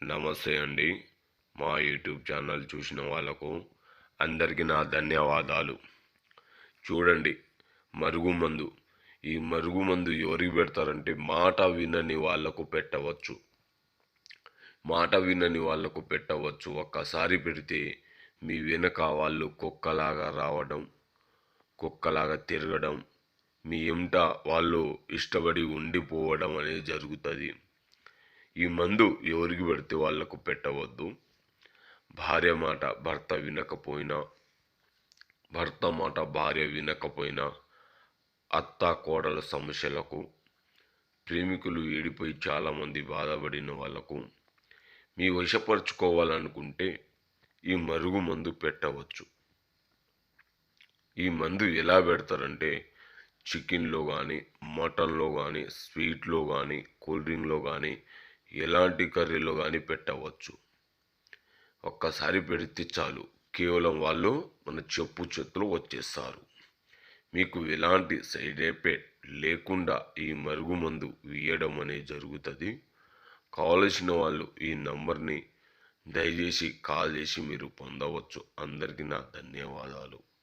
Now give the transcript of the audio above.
నమస్తే అండి. మా యూట్యూబ్ ఛానల్ చూసిన వాళ్ళకు అందరికీ నా ధన్యవాదాలు. చూడండి, మరుగుమందు. ఈ మరుగుమందు ఎవరికి పెడతారంటే మాట వినని వాళ్ళకు పెట్టవచ్చు. మాట వినని వాళ్ళకు పెట్టవచ్చు. ఒక్కసారి పెడితే మీ వెనక వాళ్ళు కుక్కలాగా రావడం, కుక్కలాగా తిరగడం, మీ ఎంట వాళ్ళు ఇష్టపడి ఉండిపోవడం అనేది జరుగుతుంది. ఈ మందు ఎవరికి పెడితే వాళ్లకు పెట్టవద్దు. భార్య మాట భర్త వినకపోయినా, భర్త మాట భార్య వినకపోయినా, అత్త కోడల సమస్యలకు, ప్రేమికులు ఏడిపోయి చాలామంది బాధపడిన వాళ్లకు మీ వశపరుచుకోవాలనుకుంటే ఈ మరుగు మందు పెట్టవచ్చు. ఈ మందు ఎలా పెడతారంటే చికెన్లో కానీ, మటన్లో కానీ, స్వీట్లో కానీ, కూల్ డ్రింక్లో కానీ, ఎలాంటి కర్రీలో కానీ పెట్టవచ్చు. ఒక్కసారి పెడితే చాలు, కేవలం వాళ్ళు మన చెప్పు చేతులు వచ్చేస్తారు. మీకు ఎలాంటి సైడ్ ఎఫెక్ట్ లేకుండా ఈ మరుగుమందు వేయడం అనేది జరుగుతుంది. కావలసిన వాళ్ళు ఈ నంబర్ని దయచేసి కాల్ చేసి మీరు పొందవచ్చు. అందరికీ నా ధన్యవాదాలు.